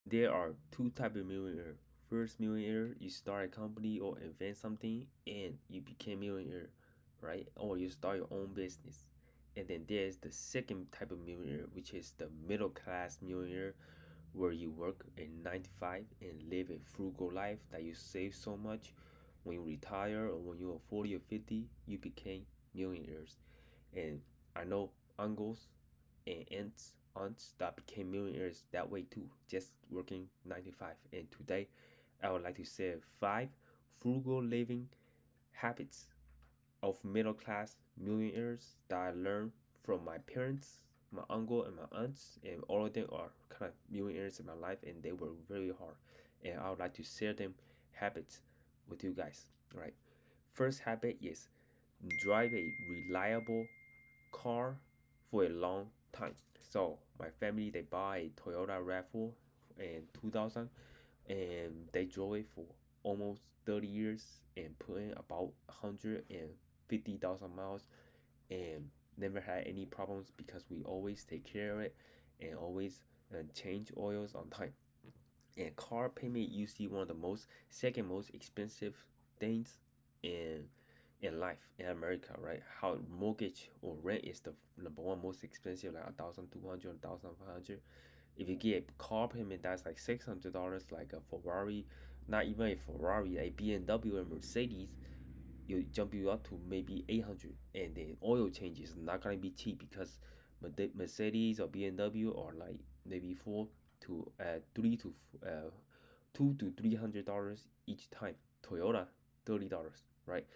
There are two type of millionaire. First millionaire, you start a company or invent something and you became millionaire, right? Or you start your own business. And then there's the second type of millionaire, which is the middle class millionaire, where you work in 9 to 5 and live a frugal life that you save so much. When you retire or when you're 40 or 50, you became millionaires. And I know uncles and aunts that became millionaires that way too, just working 9 to 5. And today, I would like to share 5 frugal living habits of middle class millionaires that I learned from my parents, my uncle, and my aunts, and all of them are kind of millionaires in my life, and they were very hard. And I would like to share them habits with you guys. Right. First habit is drive a reliable car for a long time. So my family they buy a Toyota RAV4 in 2000, and they drove it for almost 30 years and put in about 150,000 miles and never had any problems because we always take care of it and always change oils on time. And car payment usually one of the most second most expensive things in life in America, right? How mortgage or rent is the number one most expensive, like 1,200, 1,500. If you get a car payment that's like $600, like a Ferrari, not even a Ferrari, a BMW and Mercedes, you jump you up to maybe 800. And then oil change is not gonna be cheap because Mercedes or BMW are like maybe four to three to $200 to $300 each time. Toyota $30, right?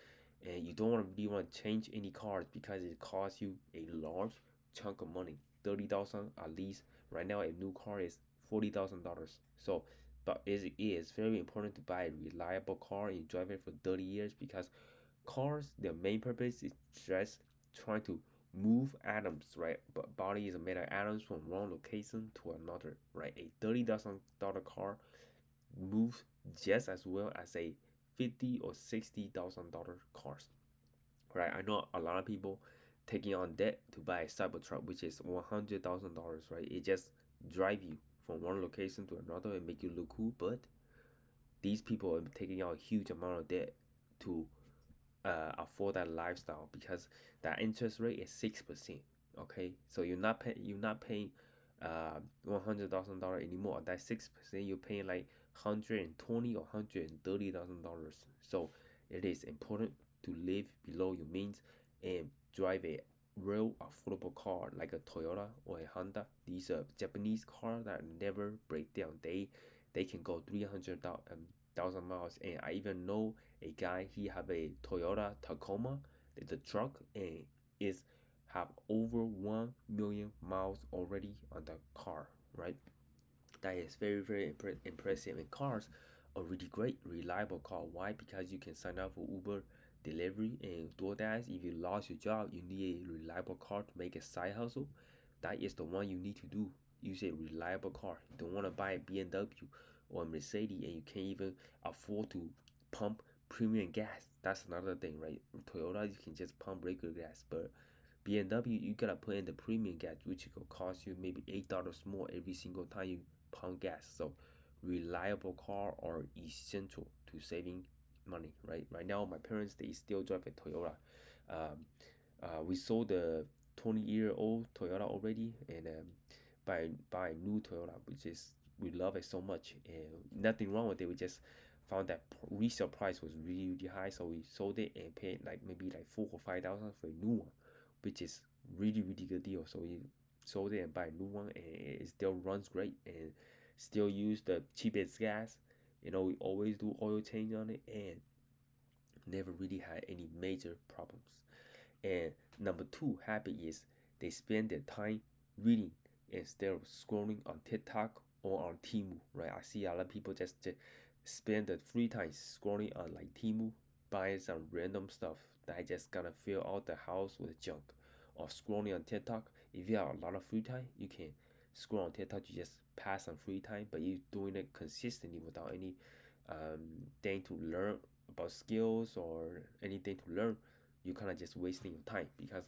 And you don't really want to change any cars because it costs you a large chunk of money. 30,000 at least. Right now, a new car is $40,000. So, but it is very important to buy a reliable car and drive it for 30 years because cars, their main purpose is just trying to move atoms, right? But body is made of atoms from one location to another, right? A $30,000 car moves just as well as a 50 or $60,000 cars, right? I know a lot of people taking on debt to buy a Cybertruck, which is $100,000, right? It just drive you from one location to another and make you look cool, but these people are taking out a huge amount of debt to afford that lifestyle because that interest rate is 6%. Okay, so you're not paying $100,000 anymore. That 6% you're paying like 120 or $130,000. So it is important to live below your means and drive a real affordable car like a Toyota or a Honda. These are Japanese cars that never break down. They can go 300,000 miles, and I even know a guy. He have a Toyota Tacoma, the truck, and is have over 1 million miles already on the car. Right, that is very impressive. And cars are really great, reliable car. Why? Because you can sign up for Uber delivery and DoorDash. If you lost your job, you need a reliable car to make a side hustle. That is the one you need to do. Use a reliable car. You don't want to buy a BMW or a Mercedes and you can't even afford to pump premium gas. That's another thing, right? Toyota, you can just pump regular gas, but BMW, you gotta put in the premium gas, which will cost you maybe $8 more every single time you pump gas. So, reliable car are essential to saving money, right? Right now, my parents they still drive a Toyota. Um, we sold the 20-year-old Toyota already, and buy a new Toyota, which is we love it so much, and nothing wrong with it. We just found that resale price was really high, so we sold it and paid like maybe like 4 or 5 thousand for a new one, which is really good deal. So we sold it and buy a new one, and it still runs great and still use the cheapest gas. We always do oil change on it and never really had any major problems. And number two habit is they spend their time reading instead of scrolling on TikTok or on Temu, right? I see a lot of people just spend the free time scrolling on like Temu, buying some random stuff that just gonna fill out the house with junk. Or scrolling on TikTok. If you have a lot of free time, you can scroll on TikTok. You just pass some free time, but you doing it consistently without any thing to learn about skills or anything to learn. You kind of just wasting your time because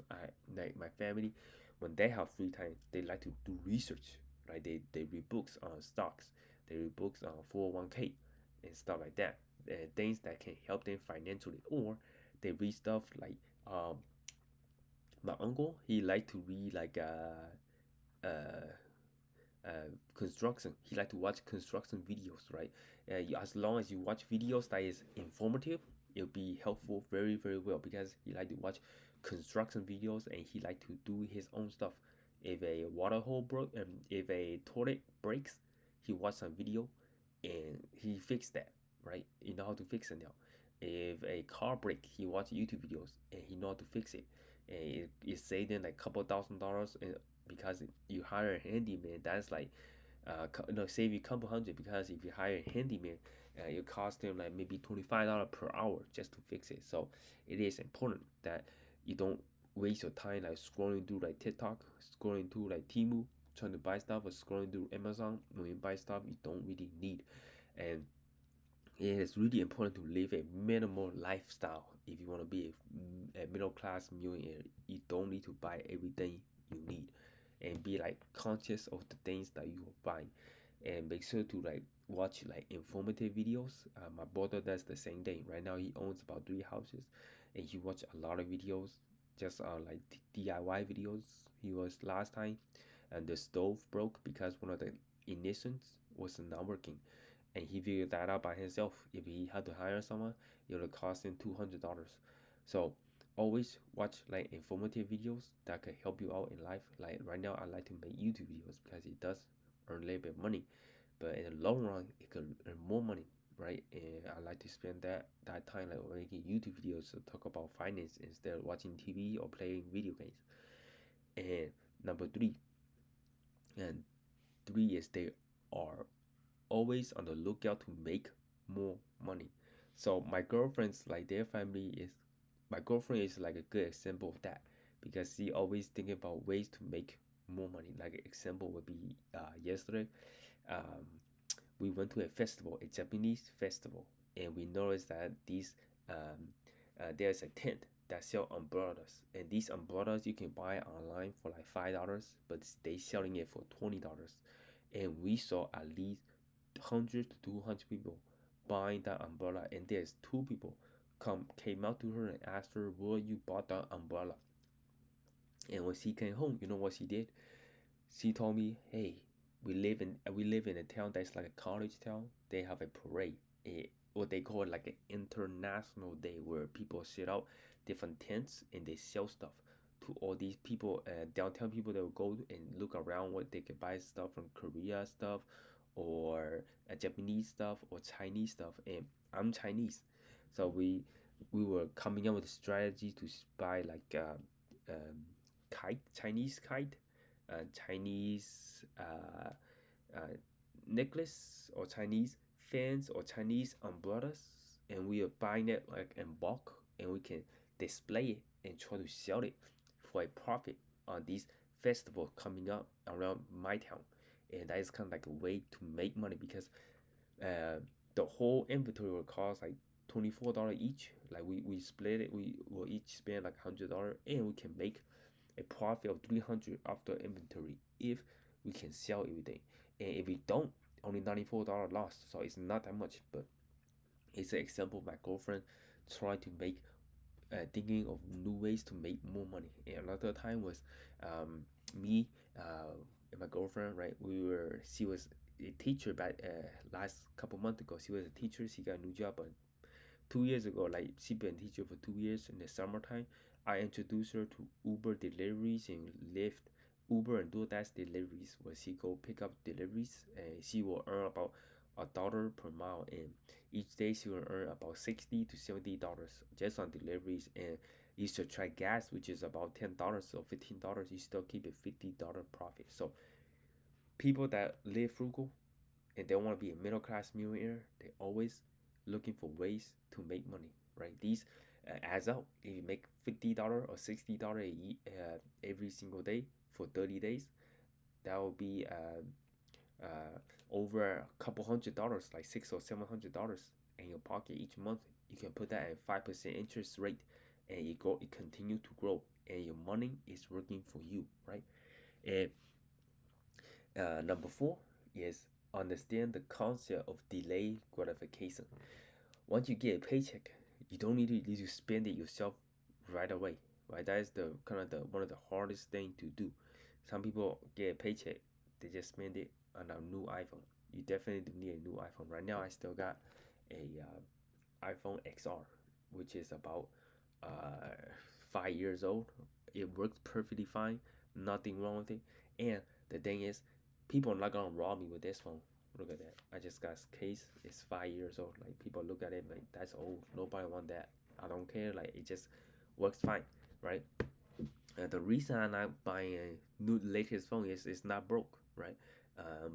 like my family, when they have free time, they like to do research, right? They read books on stocks. They read books on 401k and stuff like that, things that can help them financially. Or they read stuff like um, my uncle. He like to read like construction. He like to watch construction videos, right? As long as you watch videos that is informative, it'll be helpful very well because he like to watch construction videos and he like to do his own stuff. If a water hole broke, if a toilet breaks, he watch some video and he fixed that, right? You know how to fix it now. If a car break, he watch YouTube videos and he know how to fix it. And it saved like couple $1,000 and because you hire a handyman, that's like no, save you a couple hundred because if you hire a handyman, it costs them like maybe $25 per hour just to fix it. So it is important that you don't waste your time like scrolling through like TikTok, scrolling through like Temu, trying to buy stuff, or scrolling through Amazon when you buy stuff you don't really need. And it is really important to live a minimal lifestyle if you want to be a middle class millionaire. You don't need to buy everything you need, and be like conscious of the things that you are buying, and make sure to like watch like informative videos. My brother does the same thing. Right now he owns about 3 houses, and he watch a lot of videos, just like DIY videos. He was last time, and the stove broke because one of the ignitions was not working, and he figured that out by himself. If he had to hire someone, it would cost him $200. So always watch like informative videos that could help you out in life. Like right now, I like to make YouTube videos because it does earn a little bit of money, but in the long run, it could earn more money, right? And I like to spend that time like making YouTube videos to talk about finance instead of watching TV or playing video games. And number three, and three is they are always on the lookout to make more money. So my girlfriend's like their family is my girlfriend is like a good example of that because she always thinking about ways to make more money. Like an example would be yesterday, um, we went to a festival, a Japanese festival, and we noticed that there's a tent that sell umbrellas, and these umbrellas you can buy online for like $5, but they selling it for $20, and we saw at least 100 to 200 people buying that umbrella, and there's two people came out to her and asked her, "Will you bought that umbrella?" And when she came home, you know what she did? She told me, "Hey, we live in a town that's like a college town. They have a parade, what they call like an international day where people set out different tents and they sell stuff to all these people, downtown people that will go and look around what they could buy stuff from Korea stuff or Japanese stuff or Chinese stuff. And I'm Chinese, so we were coming up with a strategy to buy like um, kite, Chinese kite, Chinese uh, necklace or Chinese fans or Chinese umbrellas, and we are buying it like in bulk, and we can display it and try to sell it for a profit on this festival coming up around my town. And that is kind of like a way to make money because uh, the whole inventory will cost like $24 each. Like we split it, we will each spend like $100, and we can make a profit of 300 after inventory if we can sell everything. And if we don't, only $94 loss. So it's not that much, but it's an example of my girlfriend trying to make thinking of new ways to make more money. And another time was me and my girlfriend, right? She was a teacher back last couple months ago. She was a teacher. She got a new job, but 2 years ago, like she been a teacher for 2 years in the summertime. I introduced her to Uber deliveries and Lyft, Uber and DoorDash deliveries, where she go pick up deliveries, and she will earn about $1 per mile, and each day she will earn about $60 to $70 just on deliveries. And you subtract gas, which is about $10 or $15, you still keep a $50 profit. So people that live frugal and they want to be a middle class millionaire, they always looking for ways to make money, right? These adds up. If you make $50 or $60 every single day for 30 days, that will be over a couple $100, like $600 or $700 in your pocket each month. You can put that at 5% interest rate, and it continue to grow, and your money is working for you, right? And number four is understand the concept of delayed gratification. Once you get a paycheck, you don't need to spend it yourself right away. Right? That is the kind of the one of the hardest thing to do. Some people get a paycheck, they just spend it on a new iPhone. You definitely do need a new iPhone. Right now, I still got a iPhone XR, which is about 5 years old. It works perfectly fine, nothing wrong with it. And the thing is, people are not gonna rob me with this phone. Look at that. I just got a case. It's 5 years old. Like people look at it like that's old. Nobody want that. I don't care. Like it just works fine, right? The reason I'm not buying a new latest phone is it's not broke, right?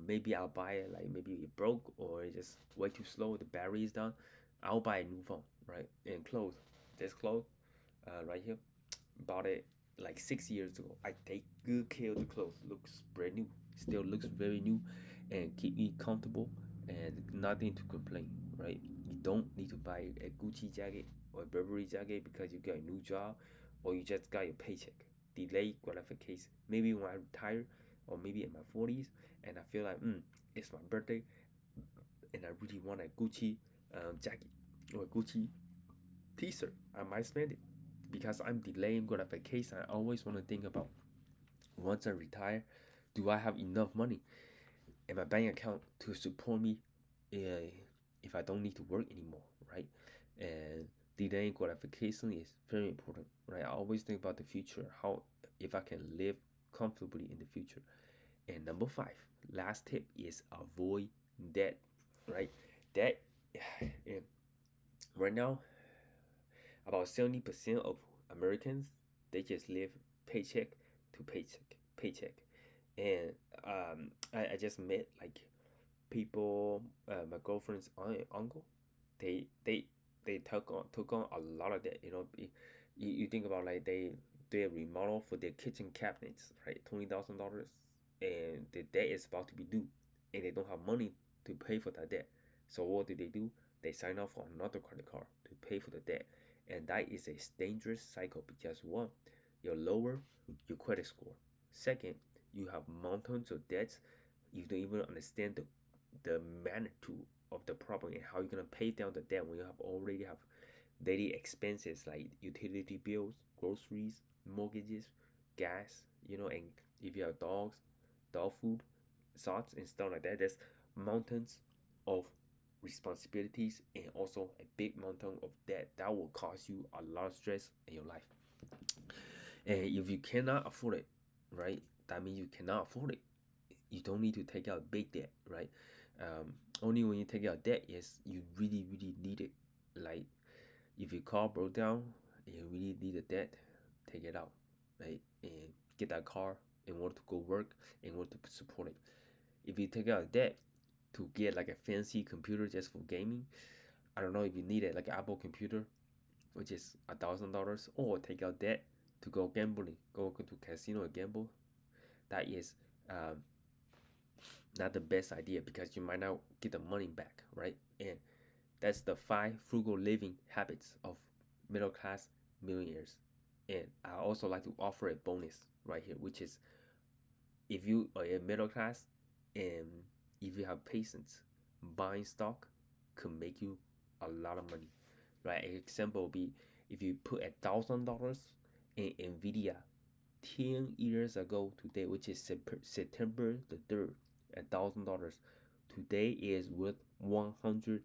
Maybe I'll buy it like maybe it broke or it's just way too slow. The battery is down. I'll buy a new phone, right? And clothes, this clothes, right here, bought it like 6 years ago. I take good care of the clothes. Looks brand new. Still looks very new, and keep me comfortable and nothing to complain, right? You don't need to buy a Gucci jacket or a Burberry jacket because you got a new job or you just got your paycheck. Delay gratification. Maybe when I retire or maybe in my 40s and I feel like, it's my birthday and I really want a Gucci jacket or a Gucci t-shirt, I might spend it because I'm delaying gratification. I always want to think about once I retire, do I have enough money in my bank account to support me uh, if I don't need to work anymore, right? And delaying gratification is very important, right? I always think about the future, how if I can live comfortably in the future. And number five, last tip is avoid debt, right? Debt, yeah, right now, about 70% of Americans they just live paycheck to paycheck. And I just met like people, my girlfriend's uncle, they they took on a lot of that. You think about like they remodel for their kitchen cabinets, right? $20,000, and the debt is about to be due, and they don't have money to pay for that debt. So what do? They sign up for another credit card to pay for the debt, and that is a dangerous cycle because one, you lower your credit score. Second, you have mountains of debts. You don't even understand the magnitude of the problem and how you're gonna pay down the debt when you have already have daily expenses like utility bills, groceries, mortgages, gas, and if you have dogs, dog food, salts and stuff like that, there's mountains of responsibilities and also a big mountain of debt that will cause you a lot of stress in your life. And if you cannot afford it, right, that means you cannot afford it. You don't need to take out big debt, right? Only when you take out debt is you really, really need it. Like if your car broke down and you really need a debt, take it out, right? And get that car in order to go work, in order to support it. If you take out debt to get like a fancy computer just for gaming, I don't know if you need it, like an Apple computer, which is $1,000, or take out debt to go gambling, go to casino and gamble. That is um, not the best idea because you might not get the money back, right? And that's the five frugal living habits of middle class millionaires. And I also like to offer a bonus right here, which is if you are a middle class and if you have patience, buying stock could make you a lot of money, right? An example would be if you put $1,000 in Nvidia 10 years ago today, which is September the 3rd, $1,000 today is worth $100,000.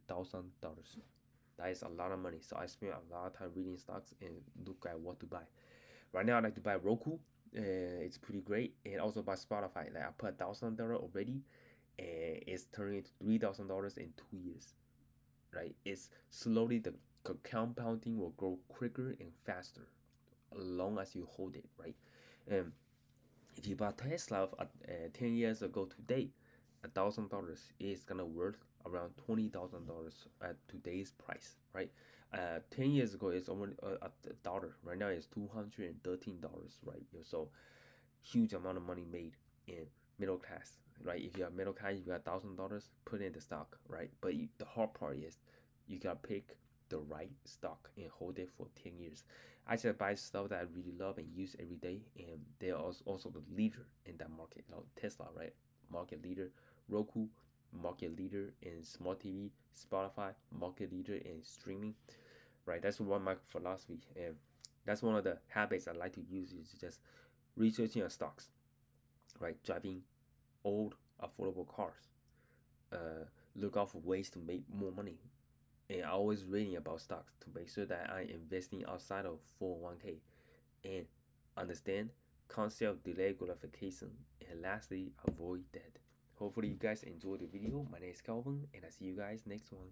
That is a lot of money. So I spent a lot of time reading stocks and look at what to buy. Right now, I like to buy Roku. It's pretty great, and also buy Spotify. Like I put $1,000 already, and it's turning into $3,000 in 2 years. Right? It's slowly the compounding will grow quicker and faster, as long as you hold it. Right? And if you bought Tesla 10 years ago today, $1,000 is gonna worth around $20,000 at today's price, right? 10 years ago it's only a dollar. Right now it's $213, right? So huge amount of money made in middle class, right? If you have middle class, you got $1,000, put in the stock, right? But the hard part is you gotta pick the right stock and hold it for 10 years. I just buy stuff that I really love and use every day, and they are also the leader in that market. Tesla, right? Market leader. Roku, market leader in smart TV, Spotify, market leader in streaming, right? That's one my philosophy, and that's one of the habits I like to use is just researching on stocks, right? Driving old affordable cars, look out for ways to make more money, and I always reading about stocks to make sure that I'm investing outside of 401k, and understand concept of delayed gratification, and lastly, avoid debt. Hopefully you guys enjoyed the video. My name is Calvin, and I see you guys next one.